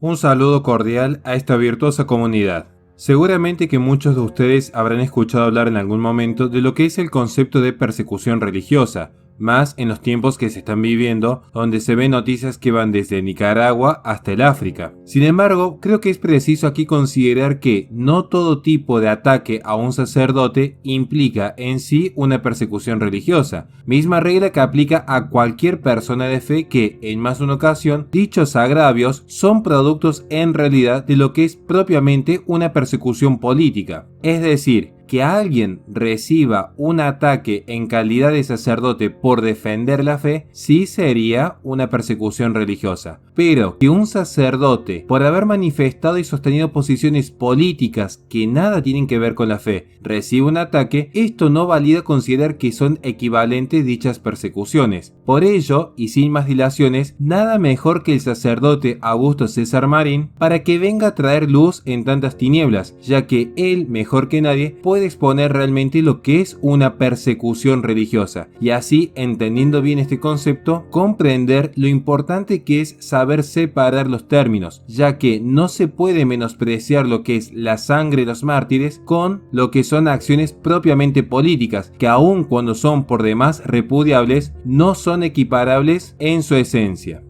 Un saludo cordial a esta virtuosa comunidad. Seguramente que muchos de ustedes habrán escuchado hablar en algún momento de lo que es el concepto de persecución religiosa, más en los tiempos que se están viviendo, donde se ven noticias que van desde Nicaragua hasta el África. Sin embargo, creo que es preciso aquí considerar que no todo tipo de ataque a un sacerdote implica en sí una persecución religiosa, misma regla que aplica a cualquier persona de fe que, en más de una ocasión, dichos agravios son productos en realidad de lo que es propiamente una persecución política. Es decir, que alguien reciba un ataque en calidad de sacerdote por defender la fe, sí sería una persecución religiosa. Pero que un sacerdote, por haber manifestado y sostenido posiciones políticas que nada tienen que ver con la fe, reciba un ataque, esto no valida considerar que son equivalentes dichas persecuciones. Por ello, y sin más dilaciones, nada mejor que el sacerdote Augusto César Marín para que venga a traer luz en tantas tinieblas, ya que él, mejor que nadie, puede exponer realmente lo que es una persecución religiosa, y así, entendiendo bien este concepto, comprender lo importante que es saber separar los términos, ya que no se puede menospreciar lo que es la sangre de los mártires con lo que son acciones propiamente políticas, que aun cuando son por demás repudiables, no son equiparables en su esencia.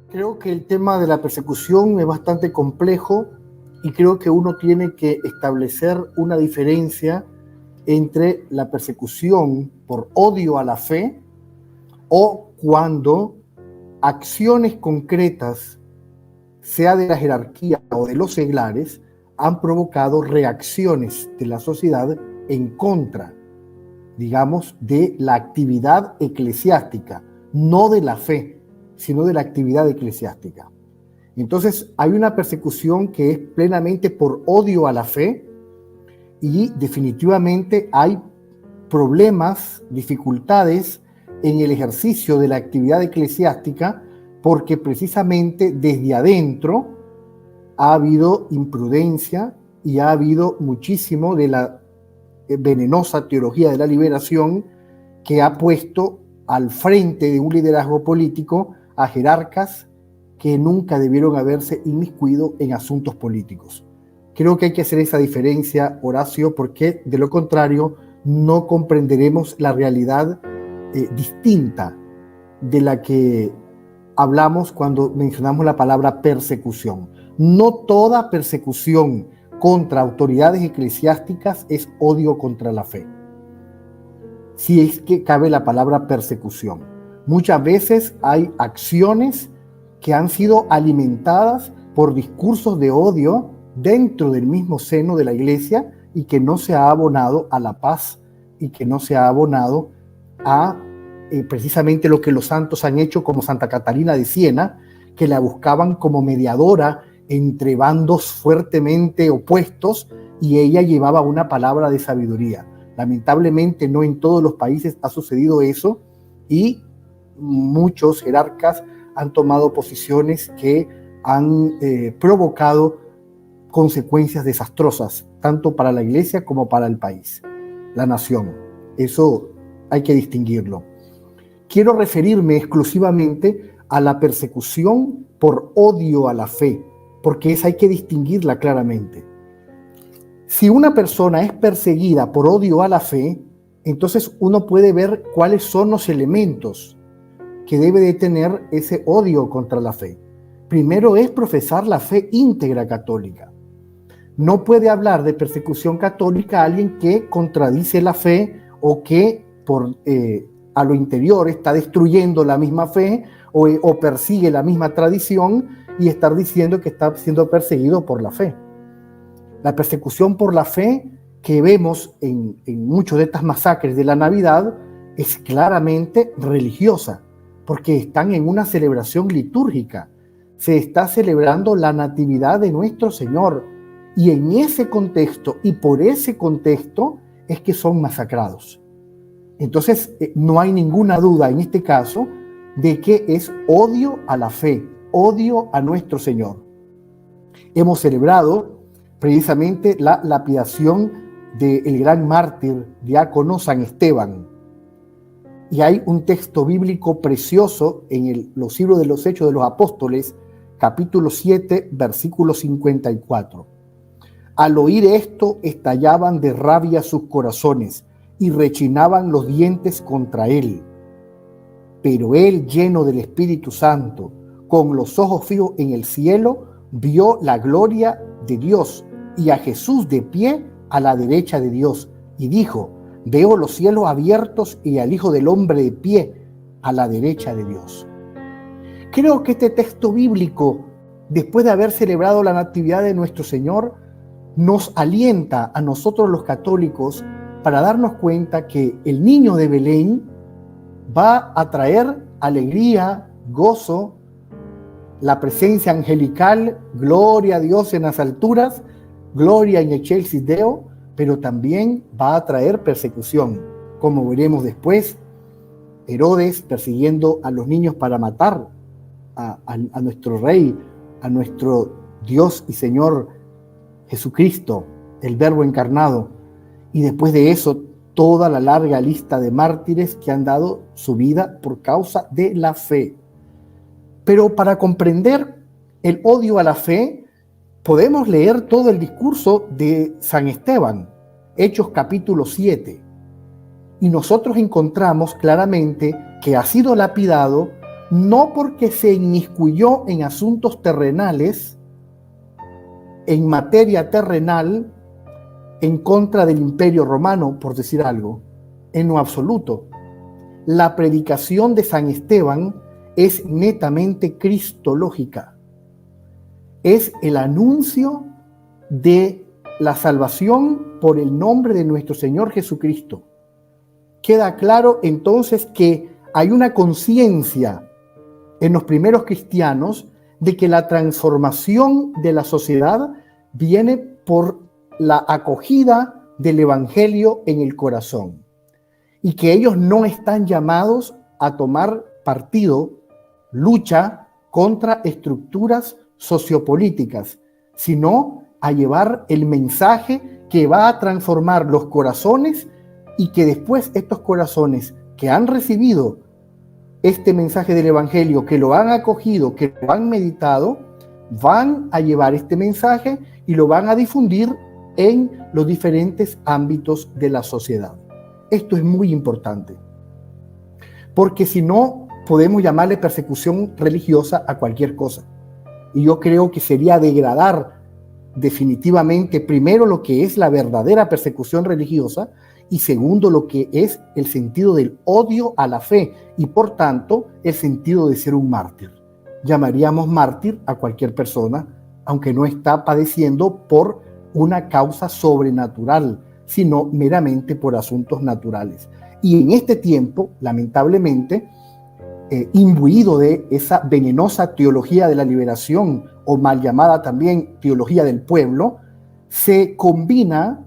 Creo que el tema de la persecución es bastante complejo y creo que uno tiene que establecer una diferencia entre la persecución por odio a la fe o cuando acciones concretas, sea de la jerarquía o de los seglares, han provocado reacciones de la sociedad en contra, digamos, de la actividad eclesiástica, no de la fe, sino de la actividad eclesiástica. Entonces hay una persecución que es plenamente por odio a la fe y definitivamente hay problemas, dificultades en el ejercicio de la actividad eclesiástica porque precisamente desde adentro ha habido imprudencia y ha habido muchísimo de la venenosa teología de la liberación que ha puesto al frente de un liderazgo político a jerarcas que nunca debieron haberse inmiscuido en asuntos políticos. Creo que hay que hacer esa diferencia, Horacio, porque de lo contrario no comprenderemos la realidad distinta de la que hablamos cuando mencionamos la palabra persecución. No toda persecución contra autoridades eclesiásticas es odio contra la fe. Si es que cabe la palabra persecución. Muchas veces hay acciones que han sido alimentadas por discursos de odio dentro del mismo seno de la iglesia y que no se ha abonado a la paz y que no se ha abonado a precisamente lo que los santos han hecho, como Santa Catalina de Siena, que la buscaban como mediadora entre bandos fuertemente opuestos y ella llevaba una palabra de sabiduría. Lamentablemente no en todos los países ha sucedido eso y muchos jerarcas han tomado posiciones que han provocado consecuencias desastrosas, tanto para la iglesia como para el país, la nación. Eso hay que distinguirlo. Quiero referirme exclusivamente a la persecución por odio a la fe, porque esa hay que distinguirla claramente. Si una persona es perseguida por odio a la fe, entonces uno puede ver cuáles son los elementos que debe de tener ese odio contra la fe. Primero es profesar la fe íntegra católica. No puede hablar de persecución católica a alguien que contradice la fe o que a lo interior está destruyendo la misma fe o persigue la misma tradición y estar diciendo que está siendo perseguido por la fe. La persecución por la fe que vemos en muchas de estas masacres de la Navidad es claramente religiosa, porque están en una celebración litúrgica. Se está celebrando la natividad de nuestro Señor y en ese contexto y por ese contexto es que son masacrados. Entonces no hay ninguna duda en este caso de que es odio a la fe, odio a nuestro Señor. Hemos celebrado precisamente la lapidación del gran mártir diácono San Esteban. Y hay un texto bíblico precioso en los libros de los Hechos de los Apóstoles, capítulo 7, versículo 54. Al oír esto, estallaban de rabia sus corazones y rechinaban los dientes contra él. Pero él, lleno del Espíritu Santo, con los ojos fijos en el cielo, vio la gloria de Dios y a Jesús de pie a la derecha de Dios, y dijo: veo los cielos abiertos y al Hijo del Hombre de pie a la derecha de Dios. Creo que este texto bíblico, después de haber celebrado la Natividad de nuestro Señor, nos alienta a nosotros los católicos para darnos cuenta que el niño de Belén va a traer alegría, gozo, la presencia angelical, gloria a Dios en las alturas, gloria in excelsis Deo, pero también va a traer persecución, como veremos después. Herodes persiguiendo a los niños para matar a nuestro Rey, a nuestro Dios y Señor Jesucristo, el Verbo encarnado. Y después de eso, toda la larga lista de mártires que han dado su vida por causa de la fe. Pero para comprender el odio a la fe, podemos leer todo el discurso de San Esteban, Hechos capítulo 7. Y nosotros encontramos claramente que ha sido lapidado no porque se inmiscuyó en asuntos terrenales, en materia terrenal, en contra del Imperio Romano, por decir algo, en lo absoluto. La predicación de San Esteban es netamente cristológica. Es el anuncio de la salvación por el nombre de nuestro Señor Jesucristo. Queda claro entonces que hay una conciencia en los primeros cristianos de que la transformación de la sociedad viene por la acogida del Evangelio en el corazón, y que ellos no están llamados a tomar partido, lucha contra estructuras sociopolíticas, sino a llevar el mensaje que va a transformar los corazones, y que después estos corazones que han recibido este mensaje del Evangelio, que lo han acogido, que lo han meditado, van a llevar este mensaje y lo van a difundir en los diferentes ámbitos de la sociedad. Esto es muy importante, porque si no, podemos llamarle persecución religiosa a cualquier cosa. Y yo creo que sería degradar definitivamente, primero, lo que es la verdadera persecución religiosa, y segundo, lo que es el sentido del odio a la fe y, por tanto, el sentido de ser un mártir. Llamaríamos mártir a cualquier persona, aunque no está padeciendo por una causa sobrenatural, sino meramente por asuntos naturales. Y en este tiempo, lamentablemente, imbuido de esa venenosa teología de la liberación, o mal llamada también teología del pueblo, se combina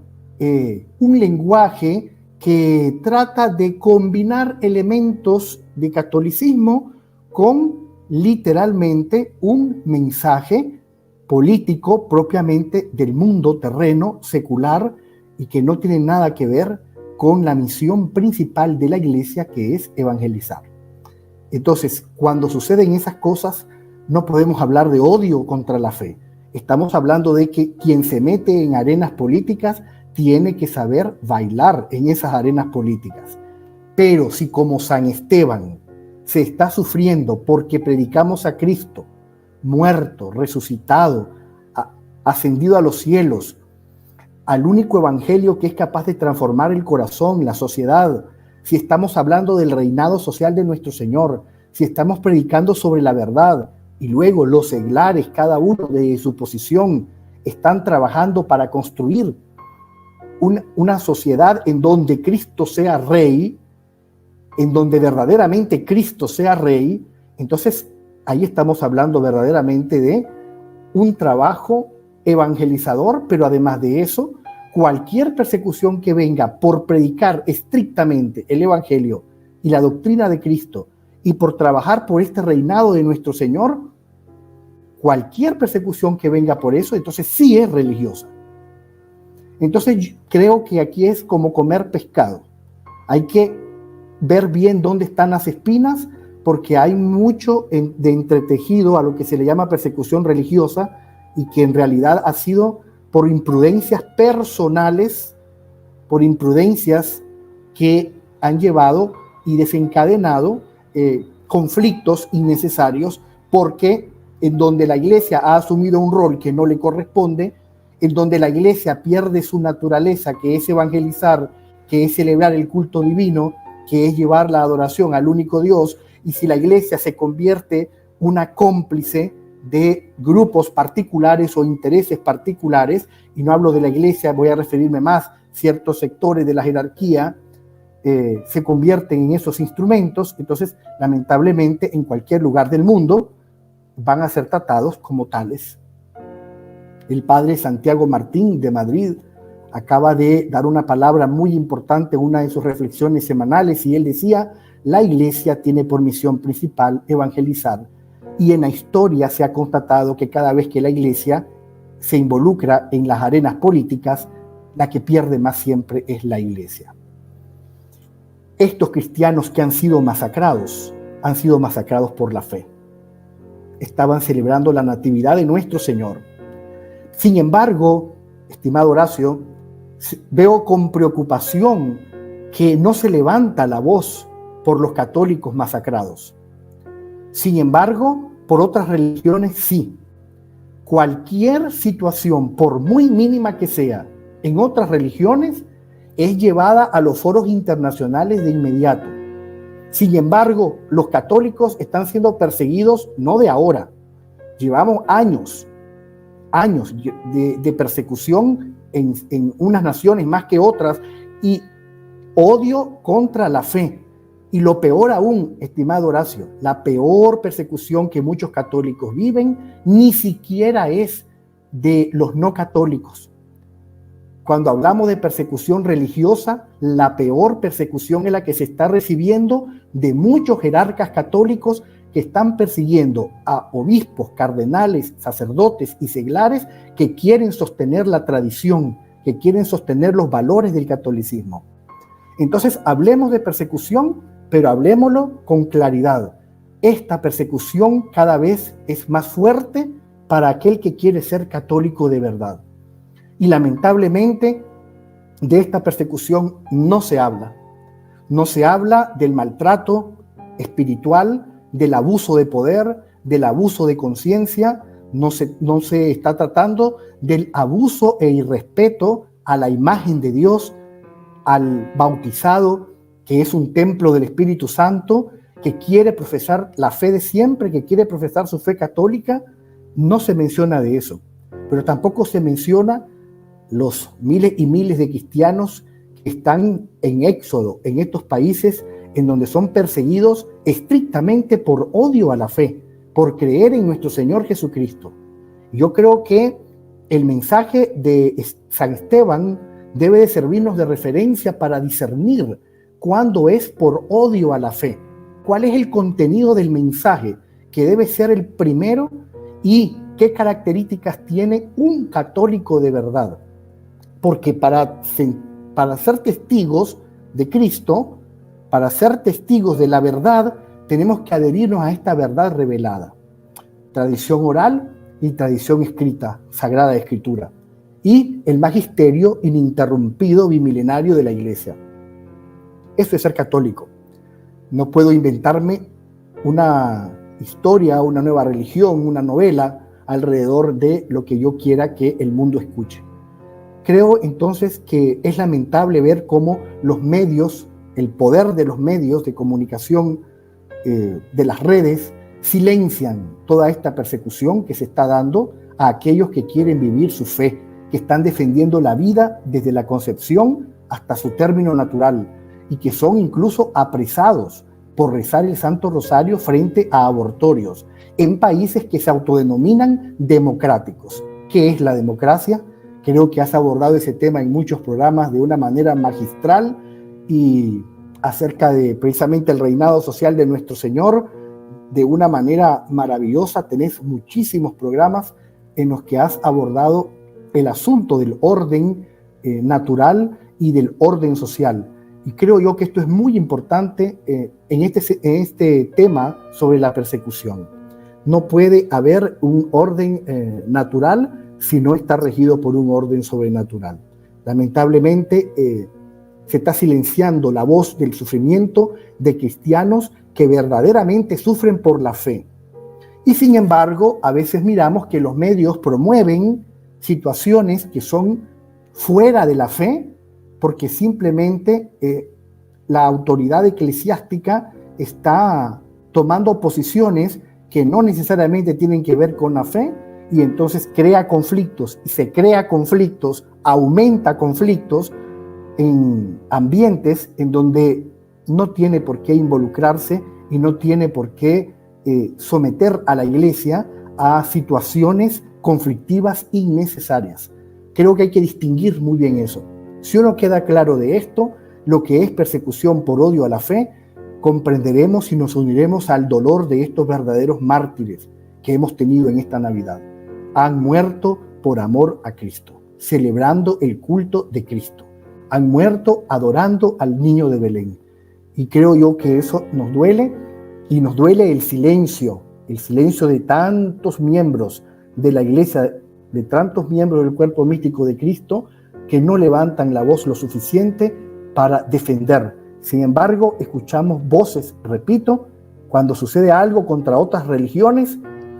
un lenguaje que trata de combinar elementos de catolicismo con literalmente un mensaje político propiamente del mundo terreno, secular, y que no tiene nada que ver con la misión principal de la Iglesia, que es evangelizar. Entonces, cuando suceden esas cosas, no podemos hablar de odio contra la fe. Estamos hablando de que quien se mete en arenas políticas tiene que saber bailar en esas arenas políticas. Pero si, como San Esteban, se está sufriendo porque predicamos a Cristo, muerto, resucitado, ascendido a los cielos, al único evangelio que es capaz de transformar el corazón, la sociedad, si estamos hablando del reinado social de nuestro Señor, si estamos predicando sobre la verdad, y luego los seglares, cada uno de su posición, están trabajando para construir una sociedad en donde Cristo sea rey, en donde verdaderamente Cristo sea rey, entonces ahí estamos hablando verdaderamente de un trabajo evangelizador, pero además de eso, cualquier persecución que venga por predicar estrictamente el Evangelio y la doctrina de Cristo, y por trabajar por este reinado de nuestro Señor, cualquier persecución que venga por eso, entonces sí es religiosa. Entonces creo que aquí es como comer pescado. Hay que ver bien dónde están las espinas porque hay mucho de entretejido a lo que se le llama persecución religiosa y que en realidad ha sido por imprudencias personales, por imprudencias que han llevado y desencadenado conflictos innecesarios, porque en donde la iglesia ha asumido un rol que no le corresponde, en donde la iglesia pierde su naturaleza, que es evangelizar, que es celebrar el culto divino, que es llevar la adoración al único Dios, y si la iglesia se convierte una cómplice de grupos particulares o intereses particulares, y no hablo de la iglesia, voy a referirme más, ciertos sectores de la jerarquía se convierten en esos instrumentos, entonces lamentablemente en cualquier lugar del mundo van a ser tratados como tales. El padre Santiago Martín de Madrid acaba de dar una palabra muy importante en una de sus reflexiones semanales, y él decía: la iglesia tiene por misión principal evangelizar, y en la historia se ha constatado que cada vez que la iglesia se involucra en las arenas políticas, la que pierde más siempre es la iglesia. Estos cristianos que han sido masacrados por la fe. Estaban celebrando la natividad de nuestro Señor. Sin embargo, estimado Horacio, veo con preocupación que no se levanta la voz por los católicos masacrados. Sin embargo, por otras religiones sí. Cualquier situación, por muy mínima que sea, en otras religiones, es llevada a los foros internacionales de inmediato. Sin embargo, los católicos están siendo perseguidos no de ahora. Llevamos años de persecución en unas naciones más que otras, y odio contra la fe. Y lo peor aún, estimado Horacio, la peor persecución que muchos católicos viven ni siquiera es de los no católicos. Cuando hablamos de persecución religiosa, la peor persecución es la que se está recibiendo de muchos jerarcas católicos que están persiguiendo a obispos, cardenales, sacerdotes y seglares que quieren sostener la tradición, que quieren sostener los valores del catolicismo. Entonces, hablemos de persecución, pero hablemoslo con claridad. Esta persecución cada vez es más fuerte para aquel que quiere ser católico de verdad. Y lamentablemente de esta persecución no se habla. No se habla del maltrato espiritual, del abuso de poder, del abuso de conciencia. No se está tratando del abuso e irrespeto a la imagen de Dios, al bautizado, que es un templo del Espíritu Santo, que quiere profesar la fe de siempre, que quiere profesar su fe católica. No se menciona de eso, pero tampoco se menciona los miles y miles de cristianos que están en éxodo en estos países en donde son perseguidos estrictamente por odio a la fe, por creer en nuestro Señor Jesucristo. Yo creo que el mensaje de San Esteban debe de servirnos de referencia para discernir cuándo es por odio a la fe, cuál es el contenido del mensaje que debe ser el primero y qué características tiene un católico de verdad. Porque para ser testigos de Cristo, para ser testigos de la verdad, tenemos que adherirnos a esta verdad revelada. Tradición oral y tradición escrita, Sagrada Escritura. Y el magisterio ininterrumpido bimilenario de la Iglesia. Eso es ser católico. No puedo inventarme una historia, una nueva religión, una novela alrededor de lo que yo quiera que el mundo escuche. Creo entonces que es lamentable ver cómo los medios, el poder de los medios de comunicación, de las redes, silencian toda esta persecución que se está dando a aquellos que quieren vivir su fe, que están defendiendo la vida desde la concepción hasta su término natural, y que son incluso apresados por rezar el Santo Rosario frente a abortorios, en países que se autodenominan democráticos. ¿Qué es la democracia? Creo que has abordado ese tema en muchos programas de una manera magistral, y acerca de precisamente el reinado social de nuestro Señor, de una manera maravillosa. Tenés muchísimos programas en los que has abordado el asunto del orden natural y del orden social. Y creo yo que esto es muy importante en este tema sobre la persecución. No puede haber un orden natural si no está regido por un orden sobrenatural. Lamentablemente, se está silenciando la voz del sufrimiento de cristianos que verdaderamente sufren por la fe. Y sin embargo, a veces miramos que los medios promueven situaciones que son fuera de la fe, porque simplemente la autoridad eclesiástica está tomando posiciones que no necesariamente tienen que ver con la fe, y entonces crea conflictos, y se crea conflictos, aumenta conflictos en ambientes en donde no tiene por qué involucrarse y no tiene por qué someter a la iglesia a situaciones conflictivas innecesarias. Creo que hay que distinguir muy bien eso. Si uno queda claro de esto, lo que es persecución por odio a la fe, comprenderemos y nos uniremos al dolor de estos verdaderos mártires que hemos tenido en esta Navidad. Han muerto por amor a Cristo, celebrando el culto de Cristo. Han muerto adorando al niño de Belén. Y creo yo que eso nos duele, y nos duele el silencio de tantos miembros de la iglesia, de tantos miembros del cuerpo místico de Cristo, que no levantan la voz lo suficiente para defender. Sin embargo, escuchamos voces, repito, cuando sucede algo contra otras religiones,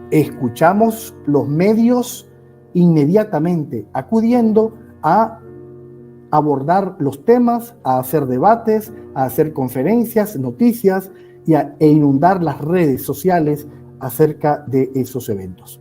escuchamos los medios inmediatamente acudiendo a abordar los temas, a hacer debates, a hacer conferencias, noticias e inundar las redes sociales acerca de esos eventos.